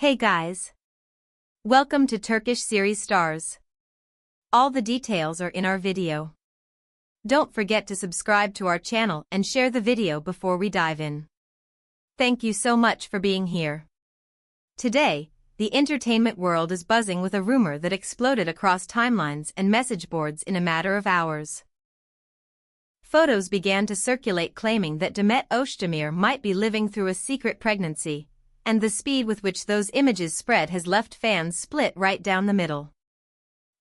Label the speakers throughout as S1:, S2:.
S1: Hey guys! Welcome to Turkish series stars. All the details are in our video. Don't forget to subscribe to our channel and share the video before we dive in. Thank you so much for being here. Today, the entertainment world is buzzing with a rumor that exploded across timelines and message boards in a matter of hours. Photos began to circulate claiming that Demet Özdemir might be living through a secret pregnancy, and the speed with which those images spread has left fans split right down the middle.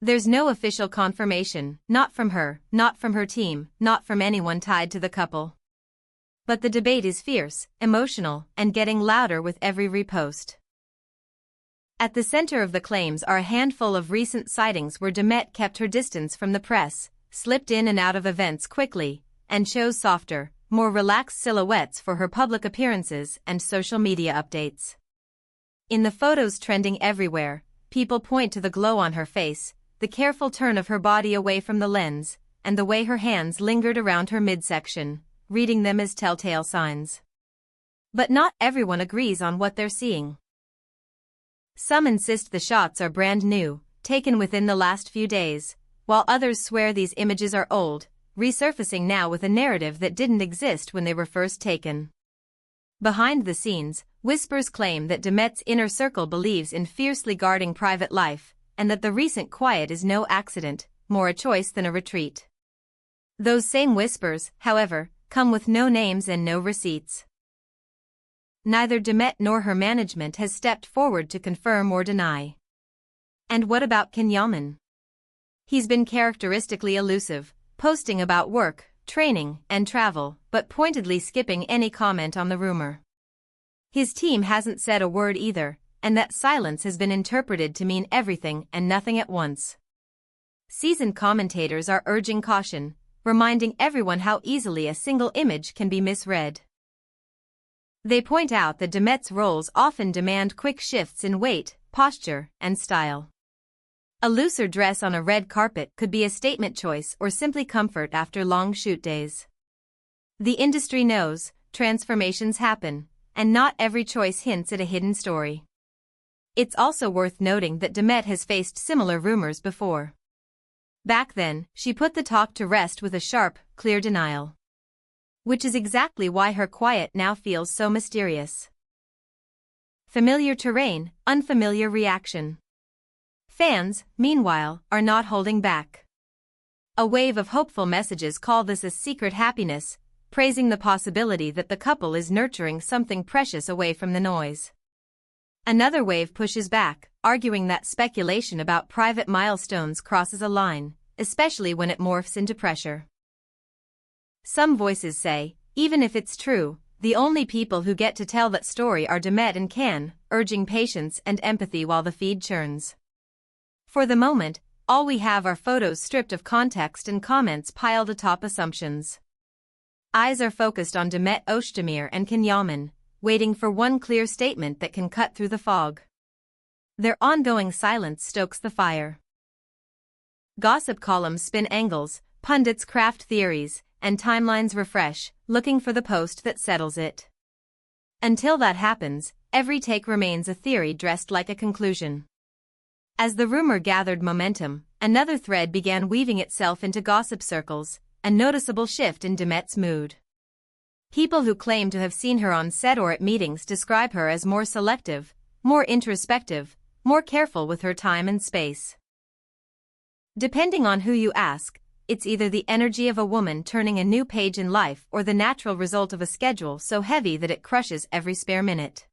S1: There's no official confirmation, not from her, not from her team, not from anyone tied to the couple. But the debate is fierce, emotional, and getting louder with every repost. At the center of the claims are a handful of recent sightings where Demet kept her distance from the press, slipped in and out of events quickly, and chose softer, more relaxed silhouettes for her public appearances and social media updates. In the photos trending everywhere, people point to the glow on her face, the careful turn of her body away from the lens, and the way her hands lingered around her midsection, reading them as telltale signs. But not everyone agrees on what they're seeing. Some insist the shots are brand new, taken within the last few days, while others swear these images are old, resurfacing now with a narrative that didn't exist when they were first taken. Behind the scenes, whispers claim that Demet's inner circle believes in fiercely guarding private life, and that the recent quiet is no accident, more a choice than a retreat. Those same whispers, however, come with no names and no receipts. Neither Demet nor her management has stepped forward to confirm or deny. And what about Yaman? He's been characteristically elusive, posting about work, training, and travel, but pointedly skipping any comment on the rumor. His team hasn't said a word either, and that silence has been interpreted to mean everything and nothing at once. Seasoned commentators are urging caution, reminding everyone how easily a single image can be misread. They point out that Demet's roles often demand quick shifts in weight, posture, and style. A looser dress on a red carpet could be a statement choice or simply comfort after long shoot days. The industry knows, transformations happen, and not every choice hints at a hidden story. It's also worth noting that Demet has faced similar rumors before. Back then, she put the talk to rest with a sharp, clear denial. Which is exactly why her quiet now feels so mysterious. Familiar terrain, unfamiliar reaction. Fans, meanwhile, are not holding back. A wave of hopeful messages call this a secret happiness, praising the possibility that the couple is nurturing something precious away from the noise. Another wave pushes back, arguing that speculation about private milestones crosses a line, especially when it morphs into pressure. Some voices say, even if it's true, the only people who get to tell that story are Demet and Can, urging patience and empathy while the feed churns. For the moment, all we have are photos stripped of context and comments piled atop assumptions. Eyes are focused on Demet Özdemir and Yaman, waiting for one clear statement that can cut through the fog. Their ongoing silence stokes the fire. Gossip columns spin angles, pundits craft theories, and timelines refresh, looking for the post that settles it. Until that happens, every take remains a theory dressed like a conclusion. As the rumor gathered momentum, another thread began weaving itself into gossip circles, a noticeable shift in Demet's mood. People who claim to have seen her on set or at meetings describe her as more selective, more introspective, more careful with her time and space. Depending on who you ask, it's either the energy of a woman turning a new page in life or the natural result of a schedule so heavy that it crushes every spare minute.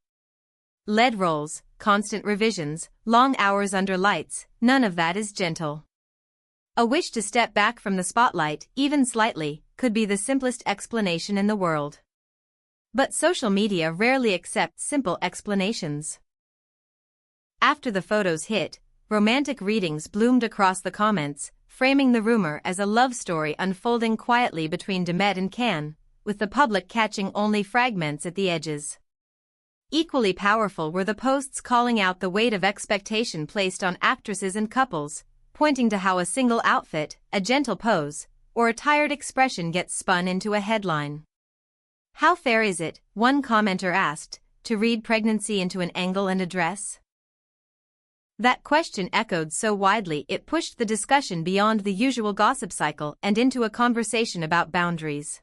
S1: Lead roles, constant revisions, long hours under lights, none of that is gentle. A wish to step back from the spotlight, even slightly, could be the simplest explanation in the world. But social media rarely accepts simple explanations. After the photos hit, romantic readings bloomed across the comments, framing the rumor as a love story unfolding quietly between Demet and Can, with the public catching only fragments at the edges. Equally powerful were the posts calling out the weight of expectation placed on actresses and couples, pointing to how a single outfit, a gentle pose, or a tired expression gets spun into a headline. How fair is it, one commenter asked, to read pregnancy into an angle and a dress? That question echoed so widely it pushed the discussion beyond the usual gossip cycle and into a conversation about boundaries.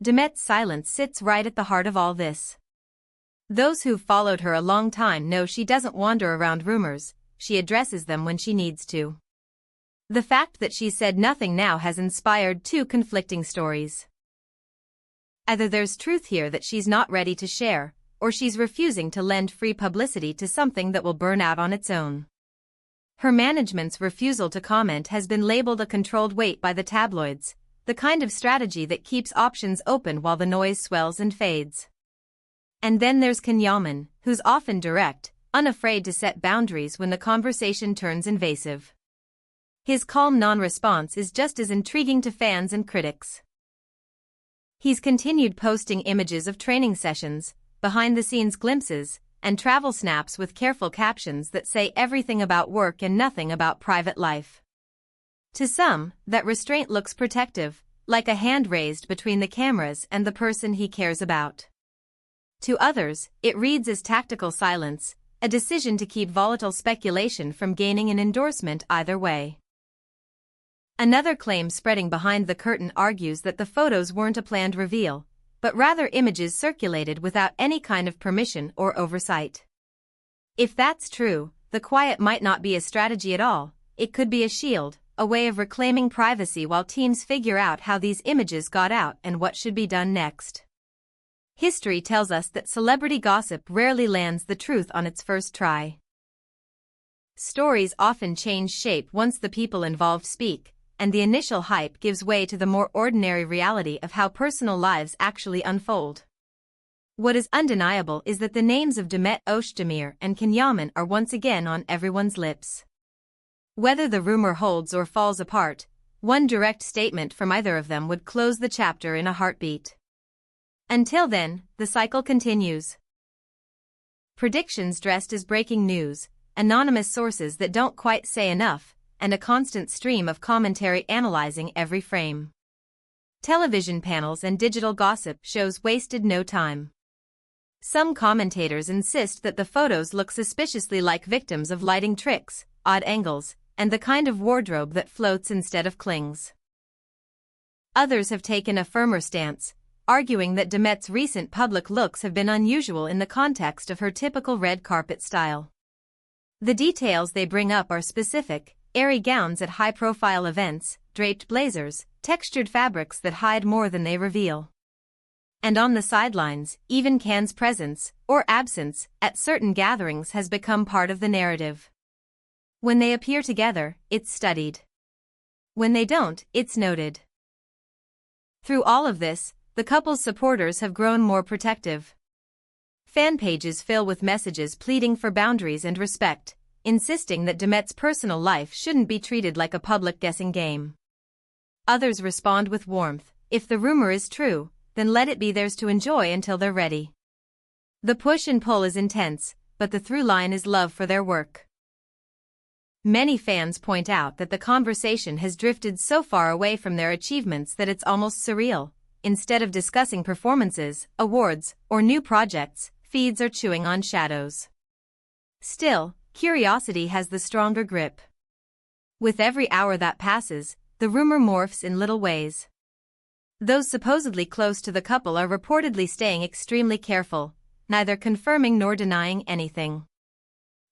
S1: Demet's silence sits right at the heart of all this. Those who've followed her a long time know she doesn't wander around rumors, she addresses them when she needs to. The fact that she said nothing now has inspired two conflicting stories. Either there's truth here that she's not ready to share, or she's refusing to lend free publicity to something that will burn out on its own. Her management's refusal to comment has been labeled a controlled wait by the tabloids, the kind of strategy that keeps options open while the noise swells and fades. And then there's Yaman, who's often direct, unafraid to set boundaries when the conversation turns invasive. His calm non-response is just as intriguing to fans and critics. He's continued posting images of training sessions, behind-the-scenes glimpses, and travel snaps with careful captions that say everything about work and nothing about private life. To some, that restraint looks protective, like a hand raised between the cameras and the person he cares about. To others, it reads as tactical silence, a decision to keep volatile speculation from gaining an endorsement either way. Another claim spreading behind the curtain argues that the photos weren't a planned reveal, but rather images circulated without any kind of permission or oversight. If that's true, the quiet might not be a strategy at all, it could be a shield, a way of reclaiming privacy while teams figure out how these images got out and what should be done next. History tells us that celebrity gossip rarely lands the truth on its first try. Stories often change shape once the people involved speak, and the initial hype gives way to the more ordinary reality of how personal lives actually unfold. What is undeniable is that the names of Demet, Özdemir, and Yaman are once again on everyone's lips. Whether the rumor holds or falls apart, one direct statement from either of them would close the chapter in a heartbeat. Until then, the cycle continues. Predictions dressed as breaking news, anonymous sources that don't quite say enough, and a constant stream of commentary analyzing every frame. Television panels and digital gossip shows wasted no time. Some commentators insist that the photos look suspiciously like victims of lighting tricks, odd angles, and the kind of wardrobe that floats instead of clings. Others have taken a firmer stance, arguing that Demet's recent public looks have been unusual in the context of her typical red carpet style. The details they bring up are specific: airy gowns at high-profile events, draped blazers, textured fabrics that hide more than they reveal. And on the sidelines, even Can's presence, or absence, at certain gatherings has become part of the narrative. When they appear together, it's studied. When they don't, it's noted. Through all of this, the couple's supporters have grown more protective. Fan pages fill with messages pleading for boundaries and respect, insisting that Demet's personal life shouldn't be treated like a public guessing game. Others respond with warmth: if the rumor is true, then let it be theirs to enjoy until they're ready. The push and pull is intense, but the through line is love for their work. Many fans point out that the conversation has drifted so far away from their achievements that it's almost surreal. Instead of discussing performances, awards, or new projects, feeds are chewing on shadows. Still, curiosity has the stronger grip. With every hour that passes, the rumor morphs in little ways. Those supposedly close to the couple are reportedly staying extremely careful, neither confirming nor denying anything.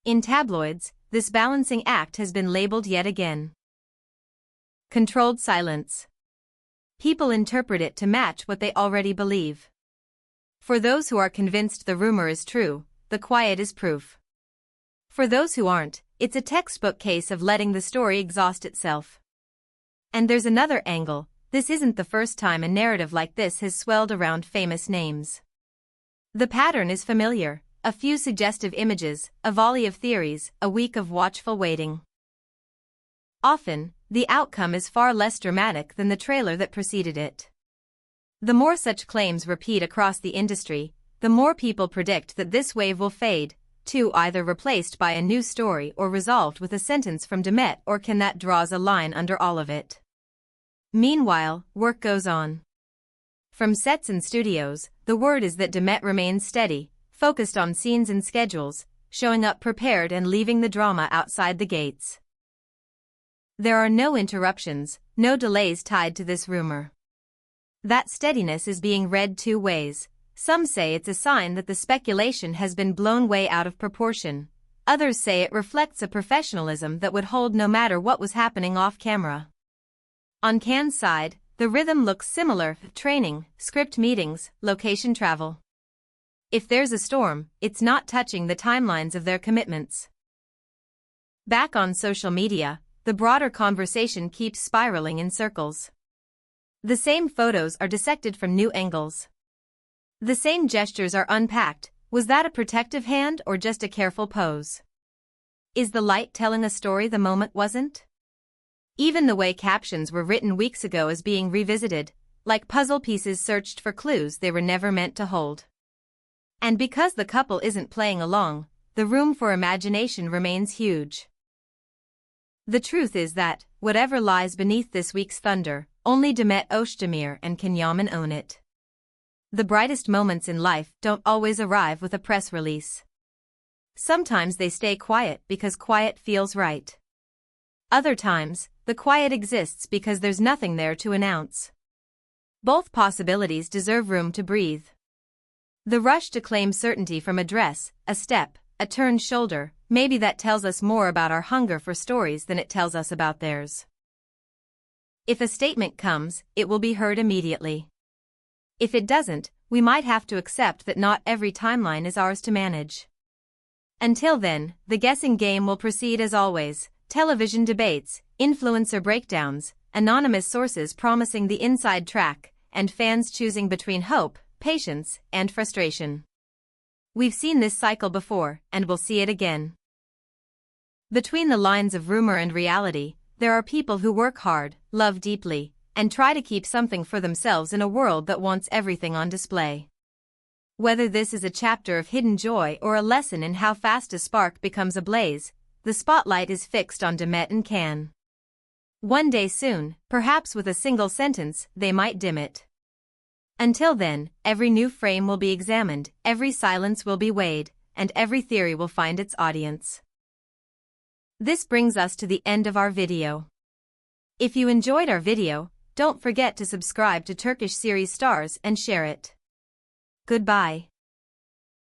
S1: In tabloids, this balancing act has been labeled yet again. Controlled silence. People interpret it to match what they already believe. For those who are convinced the rumor is true, the quiet is proof. For those who aren't, it's a textbook case of letting the story exhaust itself. And there's another angle: this isn't the first time a narrative like this has swelled around famous names. The pattern is familiar: a few suggestive images, a volley of theories, a week of watchful waiting. Often, the outcome is far less dramatic than the trailer that preceded it. The more such claims repeat across the industry, the more people predict that this wave will fade, too, either replaced by a new story or resolved with a sentence from Demet or Can that draws a line under all of it. Meanwhile, work goes on. From sets and studios, the word is that Demet remains steady, focused on scenes and schedules, showing up prepared and leaving the drama outside the gates. There are no interruptions, no delays tied to this rumor. That steadiness is being read two ways. Some say it's a sign that the speculation has been blown way out of proportion. Others say it reflects a professionalism that would hold no matter what was happening off camera. On Cannes' side, the rhythm looks similar: training, script meetings, location travel. If there's a storm, it's not touching the timelines of their commitments. Back on social media, the broader conversation keeps spiraling in circles. The same photos are dissected from new angles. The same gestures are unpacked. Was that a protective hand or just a careful pose? Is the light telling a story the moment wasn't? Even the way captions were written weeks ago is being revisited, like puzzle pieces searched for clues they were never meant to hold. And because the couple isn't playing along, the room for imagination remains huge. The truth is that, whatever lies beneath this week's thunder, only Demet, Özdemir and Yaman own it. The brightest moments in life don't always arrive with a press release. Sometimes they stay quiet because quiet feels right. Other times, the quiet exists because there's nothing there to announce. Both possibilities deserve room to breathe. The rush to claim certainty from a dress, a step, a turned shoulder, maybe that tells us more about our hunger for stories than it tells us about theirs. If a statement comes, it will be heard immediately. If it doesn't, we might have to accept that not every timeline is ours to manage. Until then, the guessing game will proceed as always: television debates, influencer breakdowns, anonymous sources promising the inside track, and fans choosing between hope, patience, and frustration. We've seen this cycle before, and we'll see it again. Between the lines of rumor and reality, there are people who work hard, love deeply, and try to keep something for themselves in a world that wants everything on display. Whether this is a chapter of hidden joy or a lesson in how fast a spark becomes a blaze, the spotlight is fixed on Demet and Can. One day soon, perhaps with a single sentence, they might dim it. Until then, every new frame will be examined, every silence will be weighed, and every theory will find its audience. This brings us to the end of our video. If you enjoyed our video, don't forget to subscribe to Turkish Series Stars and share it. Goodbye.